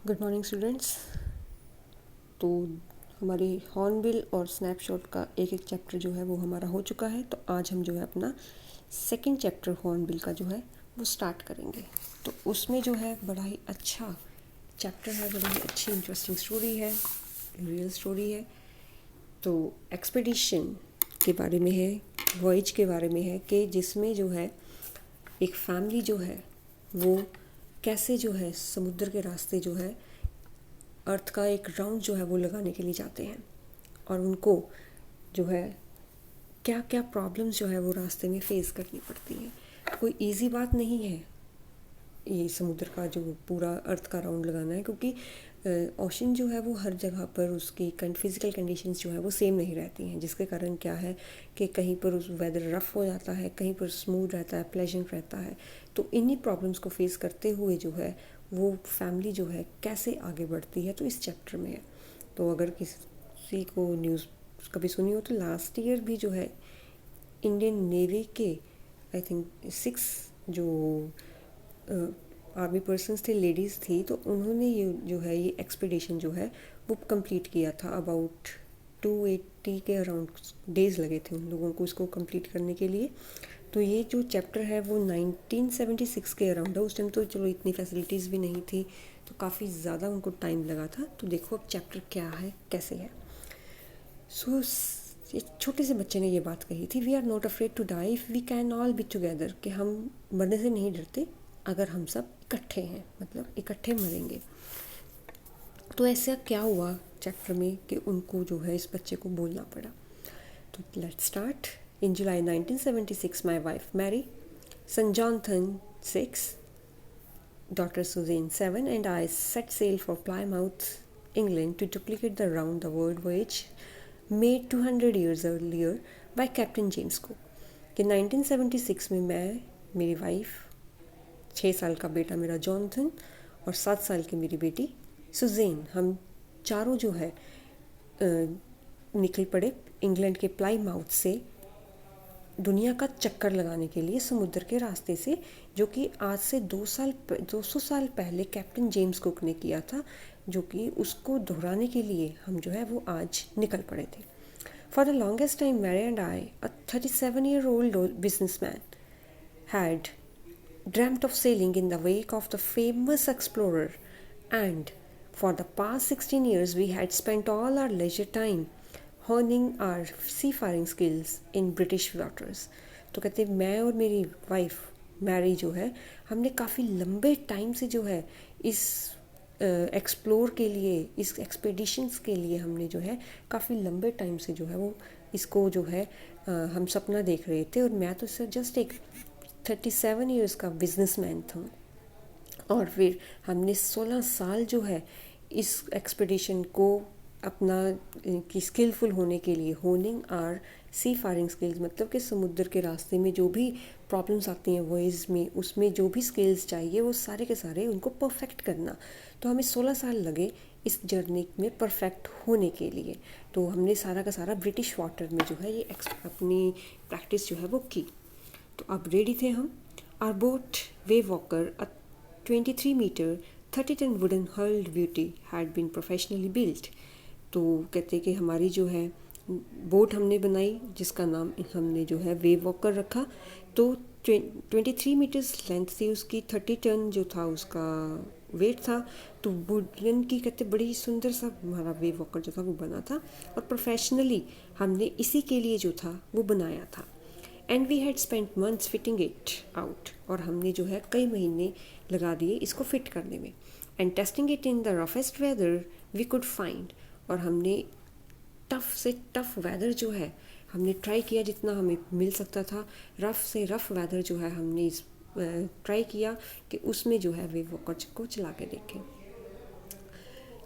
Good morning students. तो हमारी hornbill और स्नैपशॉट का एक एक चैप्टर जो है वो हमारा हो चुका है। तो आज हम जो है अपना सेकंड चैप्टर हॉर्नबिल का जो है वो स्टार्ट करेंगे। तो उसमें जो है बड़ा ही अच्छा चैप्टर है, बड़ी ही अच्छी इंटरेस्टिंग स्टोरी है, रियल स्टोरी है। तो एक्सपीडिशन के बारे में है, वॉयज के बारे में है कि जिसमें जो है एक फैमिली जो है वो कैसे जो है समुद्र के रास्ते जो है अर्थ का एक राउंड जो है वो लगाने के लिए जाते हैं, और उनको जो है क्या क्या प्रॉब्लम्स जो है वो रास्ते में फेस करनी पड़ती हैं। कोई इजी बात नहीं है ये समुद्र का जो पूरा अर्थ का राउंड लगाना है, क्योंकि ओशन जो है वो हर जगह पर उसकी फिज़िकल कंडीशंस जो है वो सेम नहीं रहती हैं, जिसके कारण क्या है कि कहीं पर उस वेदर रफ़ हो जाता है, कहीं पर स्मूथ रहता है, प्लेजेंट रहता है। तो इन्हीं प्रॉब्लम्स को फेस करते हुए जो है वो फैमिली जो है कैसे आगे बढ़ती है, तो इस चैप्टर में है। तो अगर किसी को न्यूज़ कभी सुनी हो तो लास्ट ईयर भी जो है इंडियन नेवी के आई थिंक 6 जो आर्मी पर्सन्स थे, लेडीज़ थी, तो उन्होंने ये जो है ये एक्सपीडिशन जो है वो कंप्लीट किया था। अबाउट 280 के अराउंड डेज़ लगे थे उन लोगों को इसको कंप्लीट करने के लिए। तो ये जो चैप्टर है वो 1976 के अराउंड है। उस टाइम तो चलो इतनी फैसिलिटीज़ भी नहीं थी, तो काफ़ी ज़्यादा उनको टाइम लगा था। तो देखो अब चैप्टर क्या है, कैसे है। सो एक छोटे से बच्चे ने ये बात कही थी, we are not afraid to die if we can all be together, कि हम मरने से नहीं डरते अगर हम सब इकट्ठे हैं, मतलब इकट्ठे मरेंगे। तो ऐसा क्या हुआ चैप्टर में कि उनको जो है इस बच्चे को बोलना पड़ा। तो let's start. In July 1976 my wife Mary, son Jonathan 6, daughter Suzanne 7 and I set sail for Plymouth, England to duplicate the round the world voyage made 200 years earlier by Captain James Cook। कि 1976 में मैं, मेरी wife, 6 साल का बेटा मेरा Jonathan और 7 साल की मेरी बेटी सुजेन, हम चारों जो है निकल पड़े इंग्लैंड के प्लाईमाउथ से दुनिया का चक्कर लगाने के लिए समुद्र के रास्ते से, जो कि आज से 200 साल पहले कैप्टन जेम्स कुक ने किया था, जो कि उसको दोहराने के लिए हम जो है वो आज निकल पड़े थे। For the longest time Mary and I, a 37-year-old businessman, had dreamt of sailing in the wake of the famous explorer, and for the past 16 years we had spent all our leisure time honing our seafaring skills in British waters। तो कहते मैं और मेरी wife Mary जो है हमने काफ़ी लंबे टाइम से जो है इस एक्सप्लोर के लिए, इस एक्सपेडिशंस के लिए हमने जो है काफ़ी लंबे टाइम से जो है वो इसको जो है हम सपना देख रहे थे। और मैं तो सर जस्ट एक 37 ईयर्स का बिजनेसमैन था, और फिर हमने 16 साल जो है इस एक्सपेडिशन को अपना कि स्किलफुल होने के लिए, होनिंग आर सी फारिंग स्किल्स, मतलब कि समुद्र के रास्ते में जो भी प्रॉब्लम्स आती हैं वॉइस में, उसमें जो भी स्किल्स चाहिए वो सारे के सारे उनको परफेक्ट करना। तो हमें 16 साल लगे इस जर्नी में परफेक्ट होने के लिए। तो हमने सारा का सारा ब्रिटिश वाटर में जो है ये अपनी प्रैक्टिस जो है वो की। तो अब रेडी थे हम। Our boat Wavewalker, a 23 metre 30 ton wooden hulled beauty had been professionally built. तो कहते कि हमारी जो है बोट हमने बनाई जिसका नाम हमने जो है वेव वॉकर रखा। तो 23 मीटर्स लेंथ थी उसकी, 30 टन जो था उसका वेट था। तो वुडन की कहते बड़ी सुंदर सा हमारा वेव वॉकर जो था वो बना था, और प्रोफेशनली हमने इसी के लिए जो था वो बनाया था। And we had spent months fitting it out, और हमने जो है कई महीने लगा दिए इसको फिट करने में। And testing it in the roughest weather we could find, और हमने टफ़ से टफ़ वेदर जो है हमने ट्राई किया जितना हमें मिल सकता था। रफ़ से रफ़ वेदर जो है हमने ट्राई किया कि उसमें जो है वेव वॉकर को चला के देखें।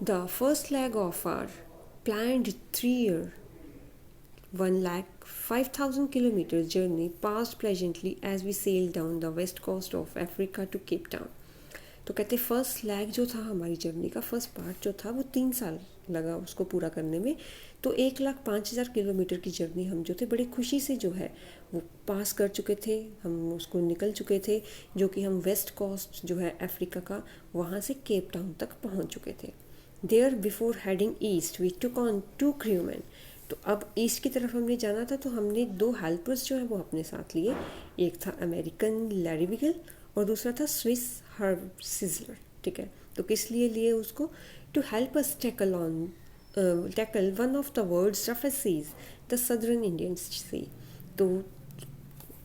The first leg of our planned 3 year 1,05,000 kilometers journey passed pleasantly as we sailed down the west coast of Africa to Cape Town। तो कहते फर्स्ट लैग जो था हमारी जर्नी का, फर्स्ट पार्ट जो था वो 3 साल लगा उसको पूरा करने में। तो 1,05,000 किलोमीटर की जर्नी हम जो थे बड़ी खुशी से जो है वो पास कर चुके थे, हम उसको निकल चुके थे, जो कि हम वेस्ट कोस्ट जो है अफ्रीका का, वहाँ से केप टाउन तक पहुँच चुके थे। There before heading east we took on 2 crewmen. तो अब ईस्ट की तरफ हमने जाना था, तो हमने 2 हेल्पर्स जो है वो अपने साथ लिए। एक था अमेरिकन लैरी विगल और दूसरा था स्विस हर्ब सिजलर। ठीक है, तो किस लिए लिए उसको? To help us tackle one of the world's roughest seas, the southern Indian sea. तो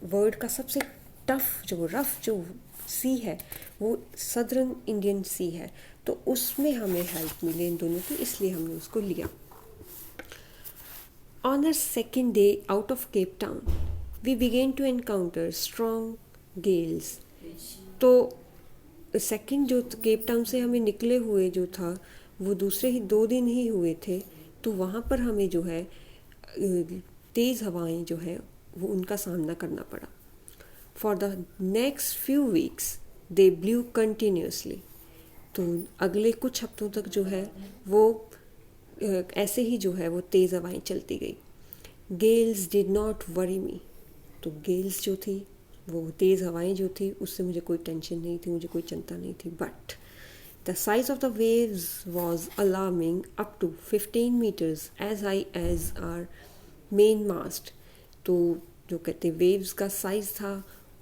वर्ल्ड का सबसे टफ जो रफ जो सी है वो सदर्न इंडियन सी है, तो उसमें हमें हेल्प मिले इन दोनों की, इसलिए हमने उसको लिया। On our second day out of Cape Town, we began to encounter strong gales. तो सेकंड जो केप टाउन से हमें निकले हुए जो था वो दूसरे ही 2 दिन ही हुए थे, तो वहाँ पर हमें जो है तेज़ हवाएं जो है वो उनका सामना करना पड़ा। For the next few weeks they blue continuously. तो अगले कुछ हफ्तों तक जो है वो ऐसे ही जो है वो तेज़ हवाएं चलती गई। गेल्स डिड नॉट वरी मी। तो गेल्स जो थी, वो तेज़ हवाएं जो थी, उससे मुझे कोई टेंशन नहीं थी, मुझे कोई चिंता नहीं थी। But the size of the waves was alarming, up to 15 meters as high as our main mast. तो जो कहते वेव्स का साइज़ था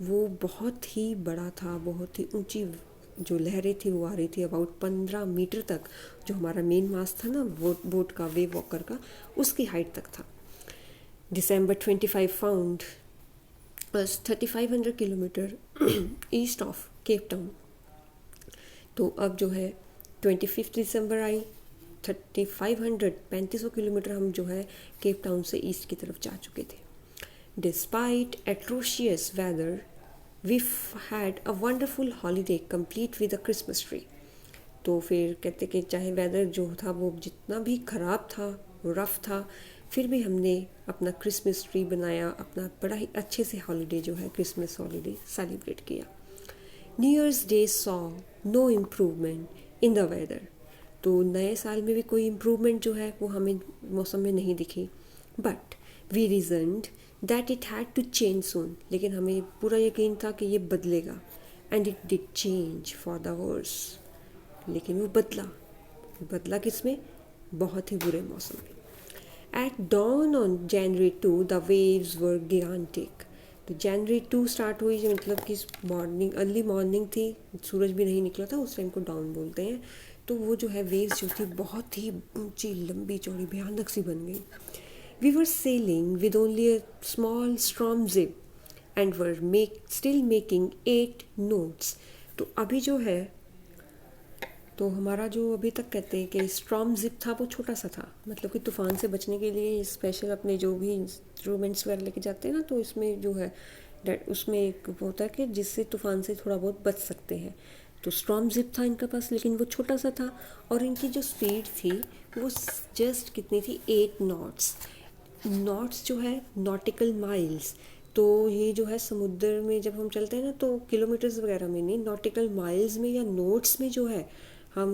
वो बहुत ही बड़ा था, बहुत ही ऊंची जो लहरें थी वो आ रही थी अबाउट 15 मीटर तक। जो हमारा मेन मास्ट था ना बोट का, वेव वॉकर का, उसकी हाइट तक था। December 25 found us 3,500 kilometre east of Cape Town. तो अब जो है 25 दिसंबर आई, 3,500 किलोमीटर हम जो है केप टाउन से ईस्ट की तरफ जा चुके थे। Despite atrocious weather we had a wonderful holiday complete with a Christmas tree. तो फिर कहते कि चाहे वेदर जो था वो जितना भी ख़राब था, रफ़ था, फिर भी हमने अपना क्रिसमस ट्री बनाया, अपना बड़ा ही अच्छे से हॉलीडे जो है क्रिसमस हॉलीडे सेलिब्रेट किया। New year's day saw no improvement in the weather. तो नए साल में भी कोई इम्प्रूवमेंट जो है वो हमें मौसम में नहीं दिखी। But we reasoned that it had to change soon. लेकिन हमें पूरा यकीन था कि ये बदलेगा, and it did change for the worse. लेकिन वो बदला किस में? बहुत ही बुरे मौसम में। At dawn on January 2, the waves were gigantic. तो January 2 स्टार्ट हुई, जो मतलब कि मॉर्निंग, अर्ली मॉर्निंग थी, सूरज भी नहीं निकला था, उस टाइम को डाउन बोलते हैं। तो वो जो है वेव्स जो थी बहुत ही ऊंची, लंबी चौड़ी, भयानक सी बन गई। We were sailing with only a small storm jib and were still making 8 knots। तो अभी जो है, तो हमारा जो अभी तक कहते हैं कि स्ट्रॉम जिप था वो छोटा सा था, मतलब कि तूफ़ान से बचने के लिए स्पेशल अपने जो भी इंस्ट्रूमेंट्स वगैरह लेके जाते हैं ना, तो इसमें जो है उसमें एक होता है कि जिससे तूफ़ान से थोड़ा बहुत बच सकते हैं। तो स्ट्रॉम जिप था इनके पास, लेकिन वो छोटा सा था, और इनकी जो स्पीड थी वो जस्ट कितनी थी? 8 knots। नॉट्स जो है नॉटिकल माइल्स। तो ये जो है समुद्र में जब हम चलते हैं ना, तो किलोमीटर्स वगैरह में नहीं, नॉटिकल माइल्स में या नोट्स में जो है हम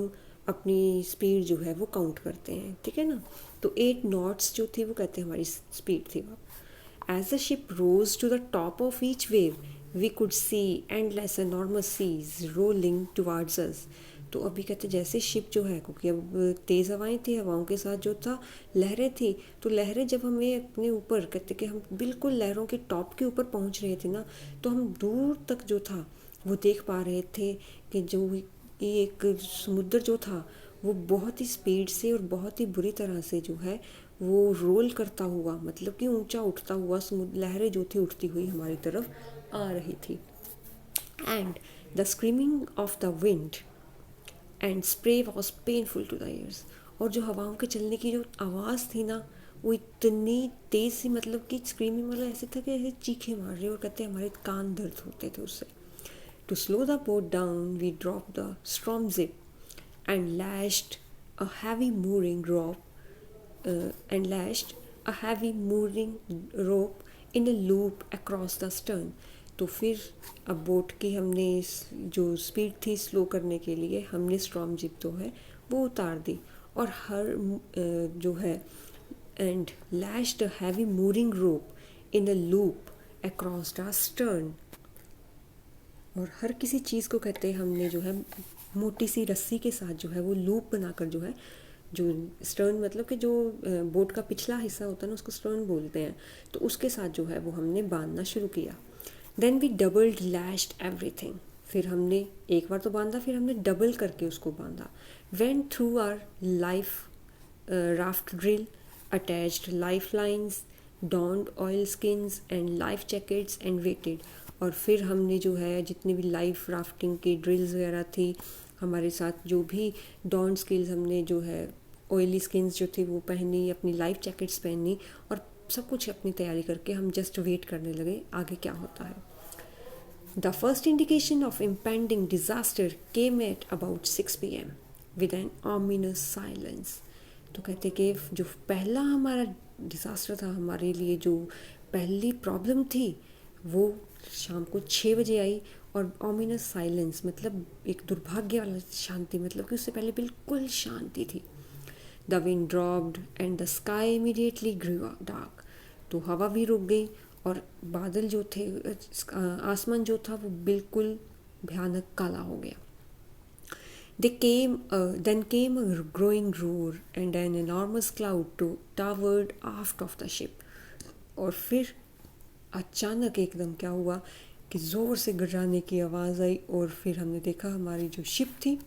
अपनी स्पीड जो है वो काउंट करते हैं। ठीक है ना? तो 8 knots जो थी वो कहते हैं हमारी स्पीड थी वो। As the ship rose to the top of each wave we could see endless enormous seas rolling towards us. तो अभी कहते जैसे शिप जो है, क्योंकि अब तेज़ हवाएं थी, हवाओं के साथ जो था लहरें थी, तो लहरें जब हमें अपने ऊपर, कहते कि हम बिल्कुल लहरों के टॉप के ऊपर पहुंच रहे थे ना, तो हम दूर तक जो था वो देख पा रहे थे कि जो ये एक समुद्र जो था वो बहुत ही स्पीड से और बहुत ही बुरी तरह से जो है वो रोल करता हुआ, मतलब कि ऊंचा उठता हुआ समुद्र, लहरें जो थी उठती हुई हमारी तरफ आ रही थी। And the screaming of the wind and spray was painful to the ears. और जो हवाओं के चलने की जो आवाज़ थी ना वो इतनी तेज़ सी, मतलब कि स्क्रीमिंग वाला ऐसे था कि ऐसे चीखे मार रहे, और कहते हमारे कान दर्द होते थे उससे। To slow the boat down, we dropped the storm zip and lashed a heavy mooring rope in a loop across the stern। तो फिर अब बोट की हमने जो स्पीड थी स्लो करने के लिए हमने स्ट्रॉम जिप तो है वो उतार दी, और हर जो है and lashed a heavy mooring rope in a loop across the stern. और हर किसी चीज़ को कहते हैं हमने जो है मोटी सी रस्सी के साथ जो है वो लूप बनाकर जो है, जो स्टर्न मतलब कि जो बोट का पिछला हिस्सा होता है ना उसको स्टर्न बोलते हैं, तो उसके साथ जो है वो हमने बांधना शुरू किया। Then we doubled lashed everything, फिर हमने एक बार तो बांधा, फिर हमने डबल करके उसको बांधा। Went through our life raft drill, attached life lines, donned oilskins and life jackets and waited. और फिर हमने जो है जितनी भी लाइफ राफ्टिंग की ड्रिल्स वगैरह थी हमारे साथ, जो भी डॉन्ड स्किल्स हमने जो है ऑयली स्किन्स जो थी वो पहनी, अपनी लाइफ जैकेट्स पहनी, और सब कुछ अपनी तैयारी करके हम जस्ट वेट करने लगे आगे क्या होता है। The first indication of impending disaster came at about 6 PM with an ominous silence. तो कहते कि जो पहला हमारा डिज़ास्टर था, हमारे लिए जो पहली प्रॉब्लम थी वो शाम को 6 बजे आई, और ऑमिनस साइलेंस मतलब एक दुर्भाग्य वाला शांति, मतलब कि उससे पहले बिल्कुल शांति थी। The wind dropped and the sky immediately grew dark. तो हवा भी रुक गई और बादल जो थे, आसमान जो था वो बिल्कुल भयानक काला हो गया। Then came a growing roar and an enormous cloud towered aft of the ship. और फिर अचानक एकदम क्या हुआ कि ज़ोर से गरजाने की आवाज़ आई, और फिर हमने देखा हमारी जो शिप थी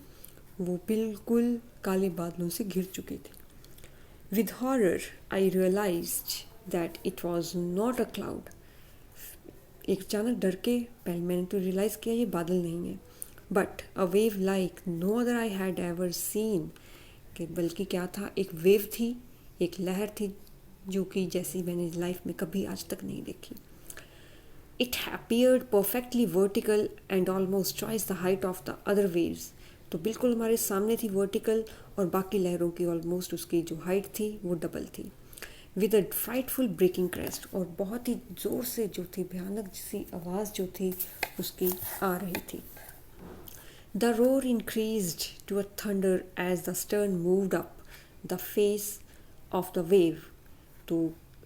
वो बिल्कुल काले बादलों से घिर चुकी थी। With horror, I realized that it was not a cloud. एक अचानक डर के पहले मैंने तो रियलाइज़ किया ये बादल नहीं है, but a wave like no other I had ever seen, कि बल्कि क्या था, एक वेव थी, एक लहर थी जो कि जैसी मैंने लाइफ में कभी आज तक नहीं देखी। It appeared perfectly vertical and almost twice the height of the other waves. तो बिल्कुल हमारे सामने थी वर्टिकल, और बाकी लहरों की ऑलमोस्ट उसकी जो हाइट थी वो डबल थी। With a frightful breaking crest, और बहुत ही ज़ोर से जो थी भयानक सी आवाज़ जो थी उसकी आ रही थी। The roar increased to a thunder as the stern moved up the face of the wave. तो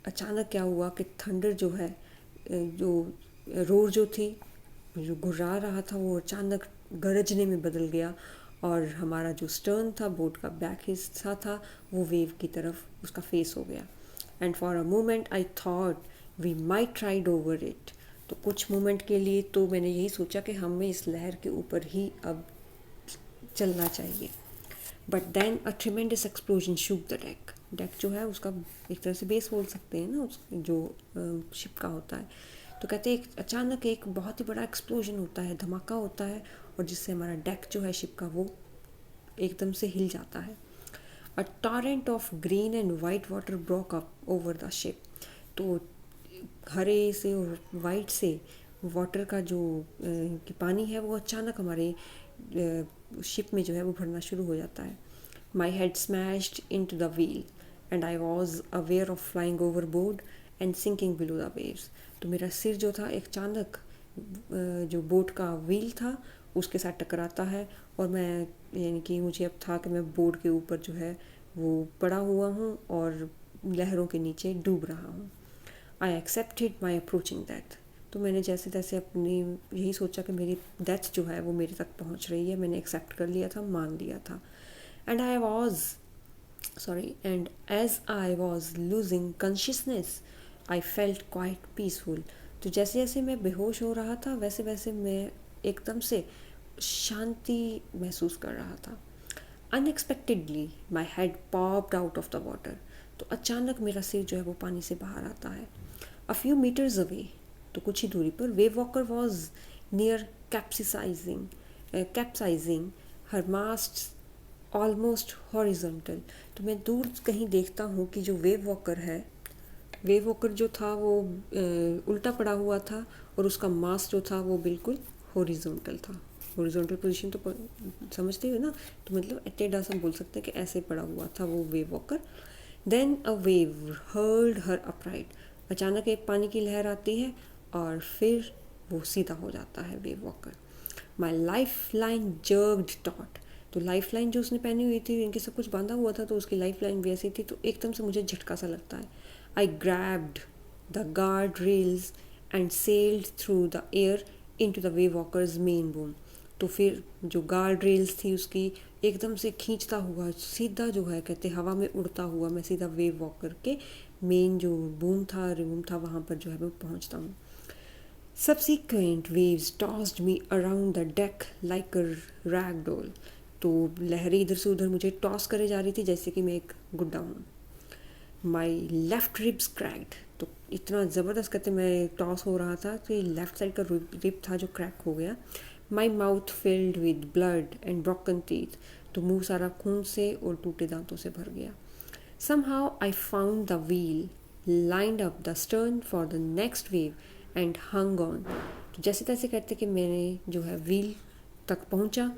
अचानक क्या हुआ कि थंडर जो है, जो रोर जो थी, जो गुर्रा रहा था, वो अचानक गरजने में बदल गया, और हमारा जो स्टर्न था, बोट का बैक हिस्सा था, वो वेव की तरफ उसका फेस हो गया। And for a moment I thought we might tried over it. तो कुछ मोमेंट के लिए तो मैंने यही सोचा कि हमें इस लहर के ऊपर ही अब चलना चाहिए। But then a tremendous explosion shook the deck. Deck जो है उसका एक तरह से बेस बोल सकते हैं ना, उस जो शिप का होता है। तो कहते हैं अचानक एक बहुत ही बड़ा एक्सप्लोजन होता है, धमाका होता है, और जिससे हमारा डेक जो है शिप का वो एकदम से हिल जाता है। A torrent of green and white water broke up over the ship. तो हरे से और वाइट से वाटर का जो कि पानी है वो अचानक हमारे शिप में जो है वो भरना शुरू हो जाता है। My head smashed into the wheel and I was aware of flying overboard and sinking below the waves. तो मेरा सिर जो था एक अचानक जो बोट का व्हील था उसके साथ टकराता है, और मैं यानी कि मुझे अब था कि मैं बोट के ऊपर जो है वो पड़ा हुआ हूँ और लहरों के नीचे डूब रहा हूँ। I accepted my approaching death. तो मैंने जैसे तैसे अपनी यही सोचा कि मेरी डेथ जो है वो मेरे तक पहुंच रही है, मैंने एक्सेप्ट कर लिया था, मान लिया था। And as I was losing consciousness I felt quite peaceful. तो जैसे जैसे मैं बेहोश हो रहा था वैसे वैसे मैं एकदम से शांति महसूस कर रहा था। Unexpectedly my head popped out of the water. तो अचानक मेरा सिर जो है वो पानी से बाहर आता है। अ फ्यू मीटर्स अवे, तो कुछ ही दूरी पर, Wave Walker was near capsizing her mast almost horizontal. तो मैं दूर कहीं देखता हूँ कि जो वेव वॉकर जो था वो उल्टा पड़ा हुआ था, और उसका मास्ट जो था वो बिल्कुल हॉरिजॉन्टल था। हॉरिजॉन्टल पोजीशन तो समझते हो ना, तो मतलब टेढ़ा हम बोल सकते हैं कि ऐसे पड़ा हुआ था वो Wave Walker. Then a wave hurled her upright. अचानक एक पानी की लहर आती है, और फिर वो सीधा हो जाता है Wave Walker. My life line jerked taut, तो लाइफ लाइन जो उसने पहनी हुई थी, इनके सब कुछ बांधा हुआ था तो उसकी लाइफ लाइन भी ऐसी थी, तो एकदम से मुझे झटका सा लगता है। I grabbed the guard rails and sailed through the air into the Wave Walker's main boom, तो फिर जो गार्ड रेल्स थी उसकी एकदम से खींचता हुआ सीधा जो है कहते हवा में उड़ता हुआ मैं सीधा वेव वॉकर के मेन जो बूम था वहाँ पर जो है मैं पहुँचता हूँ। Subsequent waves tossed me around the deck like a rag doll, तो लहरें इधर से उधर मुझे टॉस करे जा रही थी जैसे कि मैं एक गुड्डा हूँ। माई लेफ्ट रिब्स क्रैक्ड, तो इतना ज़बरदस्त कहते मैं टॉस हो रहा था तो ये लेफ्ट साइड का रिब था जो क्रैक हो गया। My mouth filled with blood and broken teeth, तो मुंह सारा खून से और टूटे दांतों से भर गया। Somehow I found the wheel, lined up the stern for the next wave and hung on, तो जैसे तैसे करते कि मैंने जो है व्हील तक पहुंचा,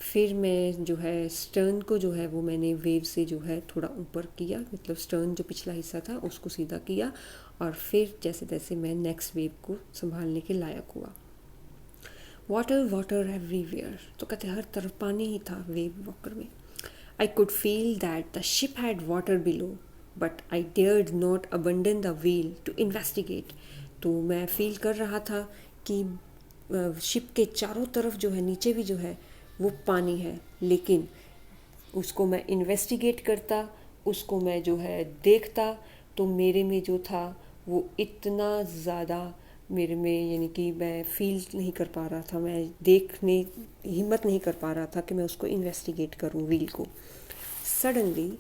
फिर मैं जो है स्टर्न को जो है वो मैंने वेव से जो है थोड़ा ऊपर किया, मतलब स्टर्न जो पिछला हिस्सा था उसको सीधा किया और फिर जैसे तैसे मैं नेक्स्ट वेव को संभालने के लायक हुआ। वाटर वाटर एवरीवेयर, तो कहते हर तरफ पानी ही था वेव वॉकर में। I could feel that the ship had water below, but I dared not abandon the wheel to investigate. तो मैं फील कर रहा था कि शिप के चारों तरफ जो है नीचे भी जो है वो पानी है, लेकिन उसको मैं इन्वेस्टिगेट करता, उसको मैं जो है देखता, तो मेरे में जो था वो इतना ज़्यादा मेरे में यानी कि मैं फील नहीं कर पा रहा था, मैं देखने हिम्मत नहीं कर पा रहा था कि मैं उसको इन्वेस्टिगेट करूं व्हील को। Suddenly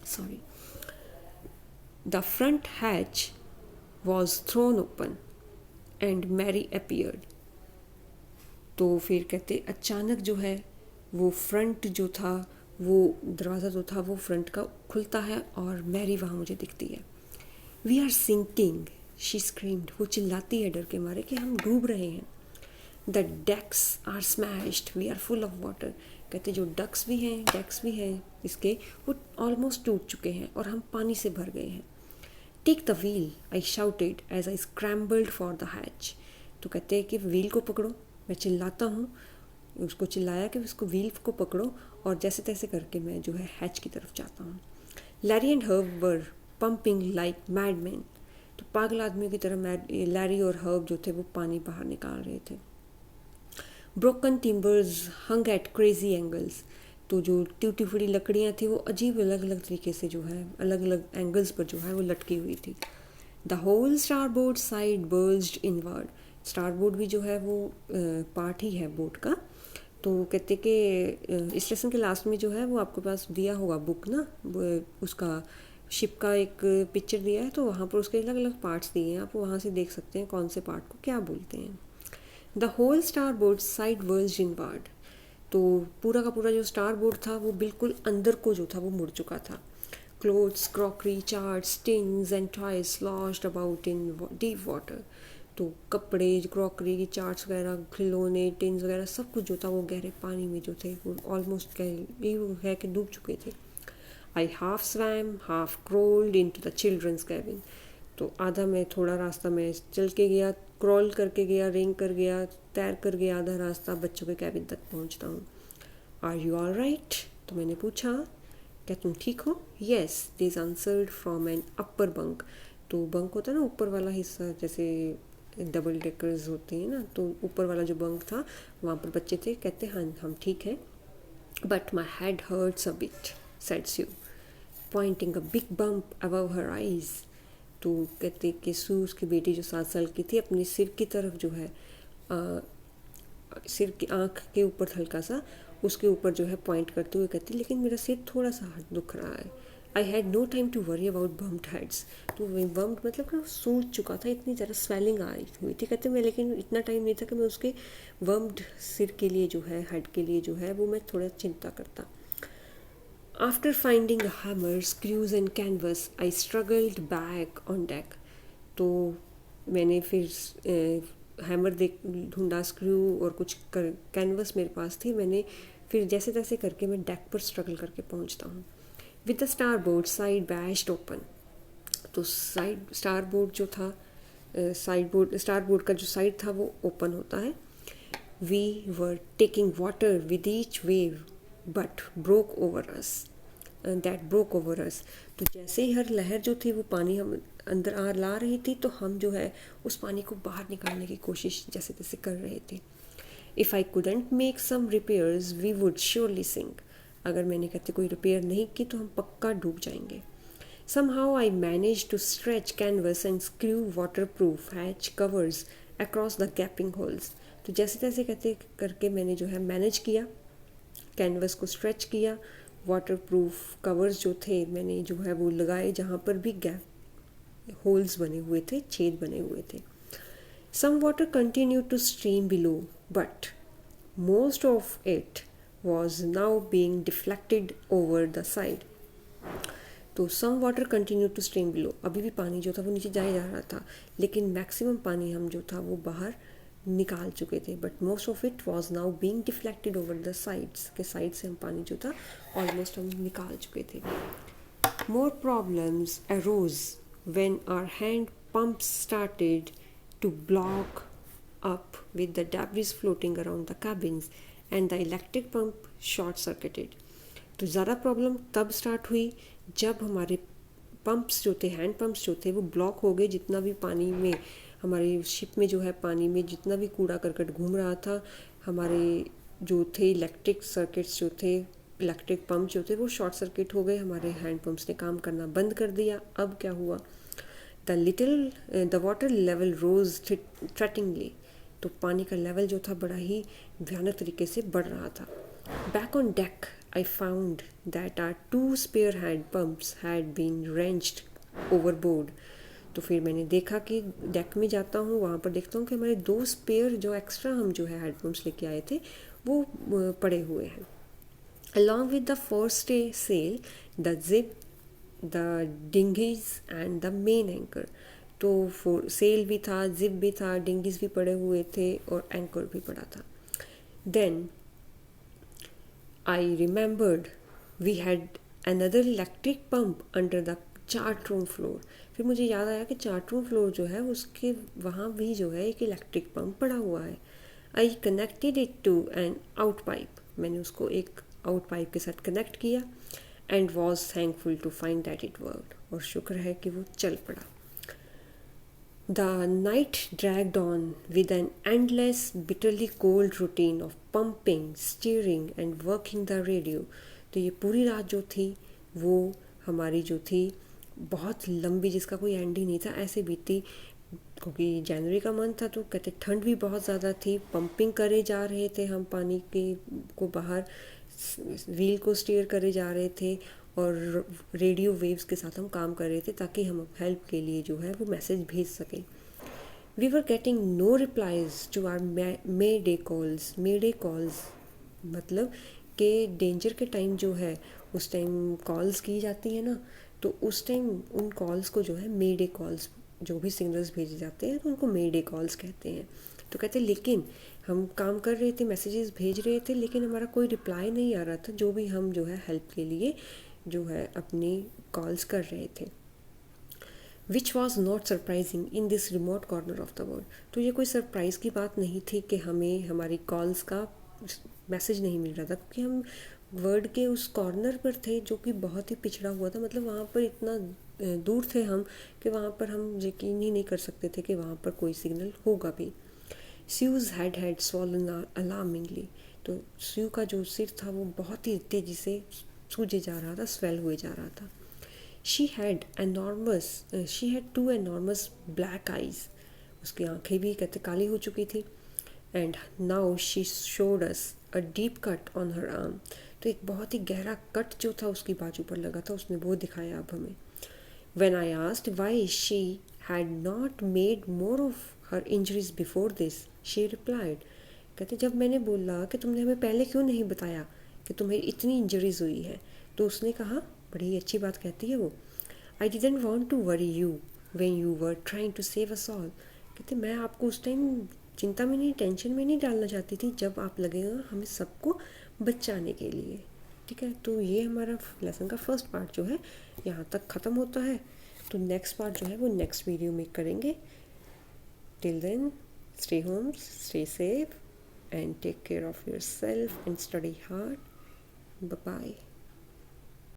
sorry, the front hatch was thrown open and Mary appeared, तो फिर कहते अचानक जो है वो फ्रंट जो था वो दरवाज़ा जो था वो फ्रंट का खुलता है और मैरी वहाँ मुझे दिखती है। We are sinking, she screamed, वो चिल्लाती है डर के मारे कि हम डूब रहे हैं। The decks are smashed, we are full of water, कहते जो डक्स भी हैं डेक्स भी हैं इसके वो ऑलमोस्ट टूट चुके हैं और हम पानी से भर गए हैं। Take the wheel, I shouted as I scrambled for the hatch, तो कहते हैं कि व्हील को पकड़ो, मैं चिल्लाता हूँ, उसको चिल्लाया कि उसको व्हील को पकड़ो और जैसे तैसे करके मैं जो है हैच की तरफ जाता हूँ। Larry and Herb were pumping like madmen, तो पागल आदमियों की तरह लैरी और हर्ब जो थे वो पानी बाहर निकाल रहे थे। ब्रोकन टिम्बर्स हंग एट क्रेजी एंगल्स, तो जो टूटी फूटी लकड़ियाँ थी वो अजीब अलग अलग तरीके से जो है अलग अलग एंगल्स पर जो है वो लटकी हुई थी। The whole starboard side bulged inward, starboard भी जो है वो पार्ट ही है बोट का, तो कहते कि इस लेसन के लास्ट में जो है वो आपके पास दिया होगा बुक ना, उसका शिप का एक पिक्चर दिया है तो वहाँ पर उसके अलग अलग पार्ट्स दिए हैं, आप वहाँ से देख सकते हैं कौन से पार्ट को क्या बोलते हैं। The whole starboard side world inward, तो पूरा का पूरा जो स्टार बोर्ड था वो बिल्कुल अंदर को जो था वो मुड़ चुका था। Clothes, crockery, charts, tins and toys sloshed about in deep water, तो कपड़े, क्रॉकरी, चार्ट्स वगैरह, खिलौने, टिन्स वगैरह सब कुछ जो था वो गहरे पानी में जो थे वो ऑलमोस्ट ये है कि डूब चुके थे। I half swam half crawled into the children's cabin, तो आधा मैं थोड़ा रास्ता मैं चल के गया, क्रॉल करके गया, रेंग कर गया, तैर कर गया, आधा रास्ता बच्चों के कैबिन तक पहुंचता हूँ। आर यू ऑल राइट, तो मैंने पूछा क्या तुम ठीक हो? Yes they is answered from an upper bunk, तो बंक होता है ना ऊपर वाला हिस्सा, जैसे डबल डेकर्स होते हैं ना, तो ऊपर वाला जो बंक था वहाँ पर बच्चे थे, कहते हाँ हम ठीक हैं। But my head hurts a bit said Sue, pointing a big bump above her eyes, तो कहते कि सू उसकी बेटी जो 7 साल की थी अपने सिर की तरफ जो है सिर की आँख के ऊपर हल्का सा उसके ऊपर जो है पॉइंट करते हुए कहती लेकिन मेरा सिर थोड़ा सा दुख रहा है। I had no time to worry about bumped heads, तो बम्प्ड मतलब कि सूज चुका था, इतनी ज़्यादा स्वेलिंग आई हुई थी, कहते मैं लेकिन इतना टाइम नहीं था कि मैं उसके बम्प्ड सिर के लिए जो है हेड के लिए जो है वो मैं थोड़ा चिंता करता। After finding a hammer, screws and canvas, I struggled back on deck. तो मैंने फिर हैमर ढूंढा, स्क्रू और कुछ कैनवस मेरे पास थी, मैंने फिर जैसे तैसे करके मैं डेक पर स्ट्रगल करके पहुंचता हूँ। With the starboard side bashed open, तो साइड स्टार बोर्ड जो था साइड बोर्ड स्टार बोर्ड का जो साइड था वो ओपन होता है। We were taking water with each wave but broke over us, that broke over us. तो जैसे ही हर लहर जो थी वो पानी हम अंदर ला रही थी, तो हम जो है उस पानी को बाहर निकालने की कोशिश जैसे तैसे कर रहे थे। If I couldn't make some repairs we would surely sink. अगर मैंने कहते कोई रिपेयर नहीं की तो हम पक्का डूब जाएंगे। Somehow I managed to stretch canvas and screw waterproof hatch covers across the gaping holes. तो जैसे तैसे कहते करके मैंने जो है मैनेज किया, कैनवस को स्ट्रेच किया, वाटरप्रूफ कवर्स जो थे मैंने जो है वो लगाए जहाँ पर भी गैप होल्स बने हुए थे, छेद बने हुए थे। Some water continued to stream below, but most of it was now being deflected over the side. तो some water continue to stream below, अभी भी पानी जो था वो नीचे जाया जा रहा था, लेकिन मैक्सिमम पानी हम जो था वो बाहर निकाल चुके थे। But most of it was now being deflected over the sides, के साइड से हम पानी जो था ऑलमोस्ट हम निकाल चुके थे। More problems arose when our hand pumps started to block up with the debris floating around the cabins and the electric pump short circuited. तो ज़्यादा प्रॉब्लम तब स्टार्ट हुई जब हमारे पंप्स जो थे, हैंड पंप्स जो थे वो ब्लॉक हो गए। जितना भी पानी में हमारे शिप में जो है पानी में जितना भी कूड़ा करकट घूम रहा था, हमारे जो थे इलेक्ट्रिक सर्किट्स जो थे, इलेक्ट्रिक पंप जो थे वो शॉर्ट सर्किट हो गए, हमारे हैंड पंप्स ने काम करना बंद कर दिया। अब क्या हुआ, the water level rose threateningly, तो पानी का लेवल जो था बड़ा ही भयानक तरीके से बढ़ रहा था। Back on deck I found that our 2 spare hand pumps had been wrenched overboard. तो फिर मैंने देखा कि डेक में जाता हूँ, वहाँ पर देखता हूँ कि हमारे 2 स्पेयर जो एक्स्ट्रा हम जो है हैंड पम्प्स लेके आए थे वो पड़े हुए हैं। Along with the forestay sail, the zip, the dinghies and the main anchor. तो सेल भी था, जिप भी था, डिंगीज भी पड़े हुए थे और एंकर भी पड़ा था। Then I remembered we had another electric pump under the chart room floor. फिर मुझे याद आया कि चार्ट रूम फ्लोर जो है उसके वहाँ भी जो है एक इलेक्ट्रिक पंप पड़ा हुआ है। I connected it to an out pipe. मैंने उसको एक आउट पाइप के साथ कनेक्ट किया and was thankful to find that it worked. और शुक्र है कि वो चल पड़ा। The night dragged on with an endless, bitterly cold routine of pumping, steering and working the radio. तो ये पूरी रात जो थी वो हमारी जो थी बहुत लंबी, जिसका कोई एंड ही नहीं था, ऐसे बीती। क्योंकि जनवरी का मंथ था तो कहते ठंड भी बहुत ज़्यादा थी, पंपिंग करे जा रहे थे हम पानी के को बाहर, व्हील को स्टीयर करे जा रहे थे और रेडियो वेव्स के साथ हम काम कर रहे थे ताकि हम हेल्प के लिए जो है वो मैसेज भेज सकें। We were getting no replies to our mayday calls. Mayday calls मतलब कि डेंजर के टाइम जो है उस टाइम कॉल्स की जाती है ना, तो उस टाइम उन कॉल्स को जो है मे डे कॉल्स, जो भी सिग्नल्स भेजे जाते हैं तो उनको मे डे कॉल्स कहते हैं। तो कहते लेकिन हम काम कर रहे थे, मैसेजेस भेज रहे थे, लेकिन हमारा कोई रिप्लाई नहीं आ रहा था, जो भी हम जो है हेल्प के लिए जो है अपनी कॉल्स कर रहे थे। Which was not surprising in this remote corner of the world. तो ये कोई सरप्राइज़ की बात नहीं थी कि हमें हमारी कॉल्स का मैसेज नहीं मिल रहा था, क्योंकि हम वर्ल्ड के उस कॉर्नर पर थे जो कि बहुत ही पिछड़ा हुआ था। मतलब वहाँ पर इतना दूर थे हम कि वहाँ पर हम यकीन ही नहीं कर सकते थे कि वहाँ पर कोई सिग्नल होगा भी। स्यूज़ हैड स्वॉलन अलार्मिंगली। तो स्यू का जो सिर था वो बहुत ही तेज़ी से सूजे जा रहा था, स्वेल हुए जा रहा था। she had two enormous black eyes. उसकी आंखें भी कहते काली हो चुकी थी। and now she showed us a deep cut on her arm. तो एक बहुत ही गहरा कट जो था उसकी बाजू पर लगा था, उसने वो दिखाया अब हमें। when I asked why she had not made more of her injuries before this, she replied, कहते जब मैंने बोला कि तुमने हमें पहले क्यों नहीं बताया कि तुम्हें इतनी इंजरीज हुई है, तो उसने कहा, बड़ी अच्छी बात कहती है वो, I didn't want to worry you when you were trying to save us all. कहते मैं आपको उस टाइम चिंता में नहीं, टेंशन में नहीं डालना चाहती थी जब आप लगेगा हमें सबको बचाने के लिए। ठीक है, तो ये हमारा लेसन का फर्स्ट पार्ट जो है यहाँ तक ख़त्म होता है। तो नेक्स्ट पार्ट जो है वो नेक्स्ट वीडियो में करेंगे। Till then, stay home, stay safe, and take care of yourself and study hard. Bye bye.